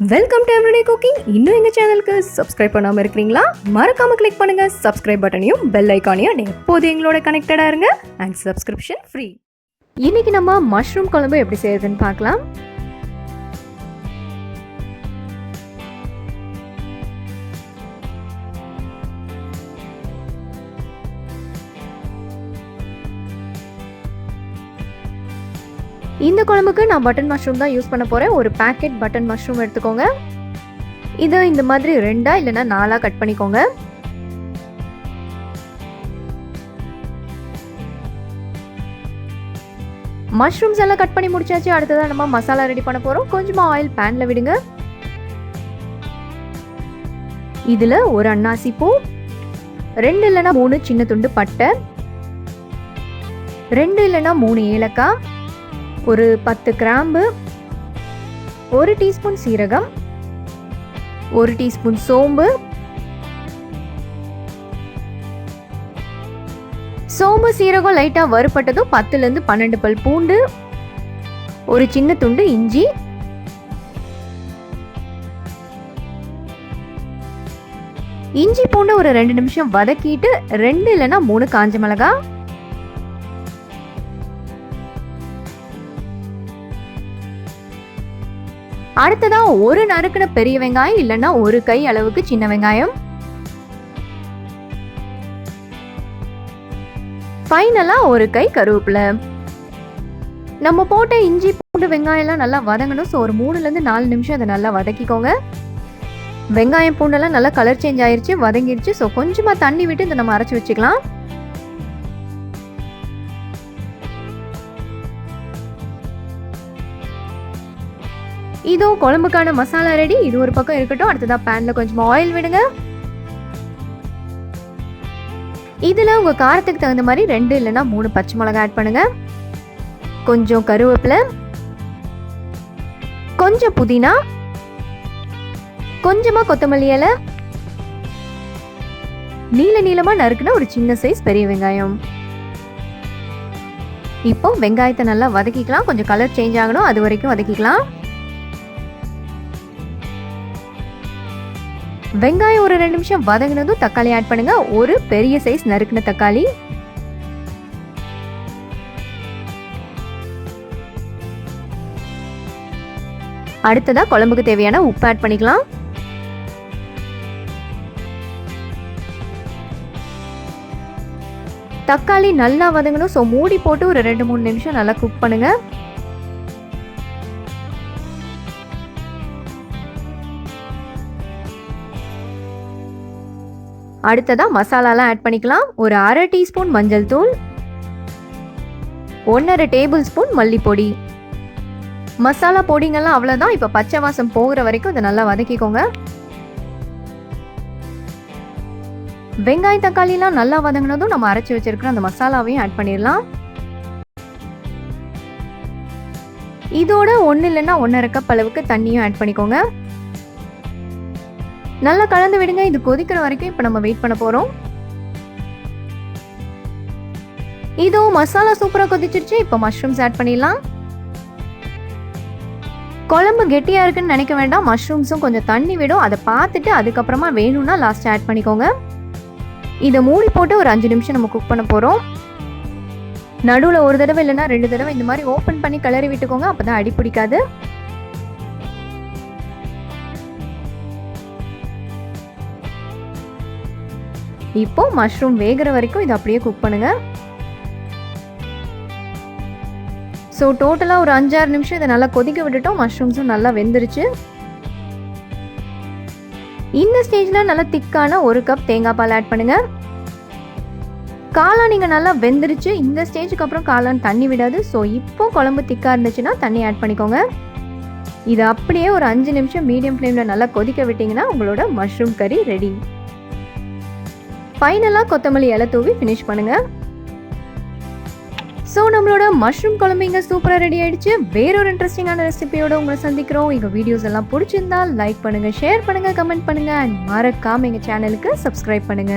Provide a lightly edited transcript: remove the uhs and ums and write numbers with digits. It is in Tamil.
Welcome to everyday cooking. இன்னும் எங்கள் சேனலுக்கு சப்ஸ்கிரைப் பண்ணாமல் இருக்கிறீங்களா? மறக்காமல் கிளிக் பண்ணுங்கள் சப்ஸ்கிரைப் பட்டனையும் பெல் ஐக்கானையும். எப்போது எங்களோட கனெக்டடாக இருங்க அண்ட் சப்ஸ்கிரிப்ஷன் ஃப்ரீ. இன்றைக்கி நம்ம மஷ்ரூம் குழம்பு எப்படி செய்யறதுன்னு பார்க்கலாம். இந்த குழம்புக்கு நான் பட்டன் மஷ்ரூம் தான் யூஸ் பண்ண போகிறேன். ஒரு பேக்கெட் பட்டன் மஷ்ரூம் எடுத்துக்கோங்க. இதை இந்த மாதிரி 2 இல்லைன்னா 4 கட் பண்ணிக்கோங்க. மஷ்ரூம்ஸ் எல்லாம் கட் பண்ணி முடிச்சாச்சு. அடுத்ததான் நம்ம மசாலா ரெடி பண்ண போகிறோம். கொஞ்சமாக ஆயில் பேனில் விடுங்க. இதில் ஒரு அன்னாசி பூ, 2 இல்லைன்னா 3 சின்ன துண்டு பட்டை, 2 இல்லைன்னா 3 ஏலக்காய், ஒரு 10 கிராம்பு, 1 டீஸ்பூன் சீரகம், 1 டீஸ்பூன் சோம்பு. சோம்பு சீரகம் லைட்டாக வறுபட்டதும் 10லேருந்து 12 பல் பூண்டு, ஒரு சின்ன துண்டு இஞ்சி, இஞ்சி பூண்டு ஒரு 2 நிமிஷம் வதக்கிட்டு 2 இல்லைன்னா 3 காஞ்ச மிளகாய், அடுத்ததா ஒரு நறுக்கின பெரிய வெங்காயம் இல்லைன்னா ஒரு கை அளவுக்கு சின்ன வெங்காயம், ஃபைனலா ஒரு கை கருவேப்பிலை. நம்ம போட்ட இஞ்சி பூண்டு வெங்காயம் எல்லாம் நல்லா வதங்கணும். ஸோ ஒரு 3லேருந்து 4 நிமிஷம் அதை நல்லா வதக்கிக்கோங்க. வெங்காயம் பூண்டெல்லாம் நல்லா கலர் சேஞ்ச் ஆயிருச்சு, வதங்கிருச்சு. ஸோ கொஞ்சமா தண்ணி விட்டு இதை நம்ம அரைச்சி வச்சுக்கலாம். இதோ குழம்புக்கான மசாலா ரெடி. இது ஒரு பக்கம் இருக்கட்டும். அடுத்ததான் பேன்ல கொஞ்சமா ஆயில் விடுங்க. இதுல உங்க காரத்துக்கு தகுந்த மாதிரி 2 இல்லைன்னா 3 பச்சை மிளகாய் ஆட் பண்ணுங்க. கொஞ்சம் கருவேப்பிலை, கொஞ்சம் புதினா, கொஞ்சமா கொத்தமல்லி இலை, நீளமா நறுக்குன ஒரு சின்ன சைஸ் பெரிய வெங்காயம். இப்போ வெங்காயத்தை நல்லா வதக்கிக்கலாம். கொஞ்சம் கலர் சேஞ்ச் ஆகணும், அது வரைக்கும் வதக்கிக்கலாம். வெங்காயம் ஒரு 2 நிமிஷம் வதங்கினதும் தக்காளி ஆட் பண்ணுங்க. ஒரு பெரிய சைஸ் நறுக்குன தக்காளி, அடுத்ததா குழம்புக்கு தேவையான உப்பு ஆட் பண்ணிக்கலாம். தக்காளி நல்லா வதங்கணும். ஸோ மூடி போட்டு ஒரு 2-3 நிமிஷம் நல்லா குக் பண்ணுங்க. அடுத்ததா மசாலாலாம் ஆட் பண்ணிக்கலாம். ஒரு 1/2 டீஸ்பூன் மஞ்சள் தூள், 1/2 டேபிள் ஸ்பூன் மல்லிப்பொடி. மசாலா பொடிங்கெல்லாம் அவ்வளோதான். இப்போ பச்சை வாசம் போகிற வரைக்கும் இதை நல்லா வதக்கிக்கோங்க. வெங்காயம் தக்காளிலாம் நல்லா வதங்கினதும் நம்ம அரைச்சி வச்சிருக்கிற அந்த மசாலாவையும் ஆட் பண்ணிடலாம். இதோட 1 இல்லைன்னா 1/2 கப் அளவுக்கு தண்ணியும் ஆட் பண்ணிக்கோங்க. நல்லா கலந்து விடுங்க. இது கொதிக்கிற வரைக்கும் இப்போ நம்ம வெயிட் பண்ண போறோம். இதோ மசாலா சூப்பரா கொதிச்சிருச்சு. இப்போ மஷ்ரூம்ஸ் ஆட் பண்ணிடலாம். குழம்பு கெட்டியா இருக்குன்னு நினைக்க வேண்டாம். மஷ்ரூம்ஸும் கொஞ்சம் தண்ணி விடும். அதை பார்த்துட்டு அதுக்கப்புறமா வேணும்னா லாஸ்ட் ஆட் பண்ணிக்கோங்க. இதை மூடி போட்டு ஒரு 5 நிமிஷம் நம்ம குக் பண்ண போறோம். நடுவில் ஒரு தடவை இல்லைன்னா 2 தடவை இந்த மாதிரி ஓப்பன் பண்ணி கிளறி விட்டுக்கோங்க. அப்பதான் அடி பிடிக்காது. இப்போ மஷ்ரூம் வேகிற வரைக்கும் இதை அப்படியே குக் பண்ணுங்க. ஸோ டோட்டலாக ஒரு 5-6 நிமிஷம் இதை நல்லா கொதிக்க விட்டுட்டோம். மஷ்ரூம்ஸும் நல்லா வெந்துருச்சு. இந்த ஸ்டேஜில் நல்லா திக்கான 1 கப் தேங்காய் பால் ஆட் பண்ணுங்க. காளான் நீங்கள் நல்லா வெந்துருச்சு. இந்த ஸ்டேஜுக்கு அப்புறம் காளான் தண்ணி விடாது. ஸோ இப்போ குழம்பு திக்காக இருந்துச்சுன்னா தண்ணி ஆட் பண்ணிக்கோங்க. இது அப்படியே ஒரு 5 நிமிஷம் மீடியம் ஃப்ளேமில் நல்லா கொதிக்க விட்டிங்கன்னா உங்களோட மஷ்ரூம் கறி ரெடி. ஃபைனலாக கொத்தமல்லி இலை தூவி ஃபினிஷ் பண்ணுங்க. ஸோ நம்மளோட மஷ்ரூம் குழம்பு இங்கே சூப்பராக ரெடி ஆயிடுச்சு. வேறொரு இன்ட்ரெஸ்டிங்கான ரெசிபியோட உங்களை சந்திக்கிறோம். எங்கள் வீடியோஸ் எல்லாம் பிடிச்சிருந்தா லைக் பண்ணுங்க, ஷேர் பண்ணுங்க, கமெண்ட் பண்ணுங்க அண்ட் மறக்காம எங்கள் சேனலுக்கு சப்ஸ்கிரைப் பண்ணுங்க.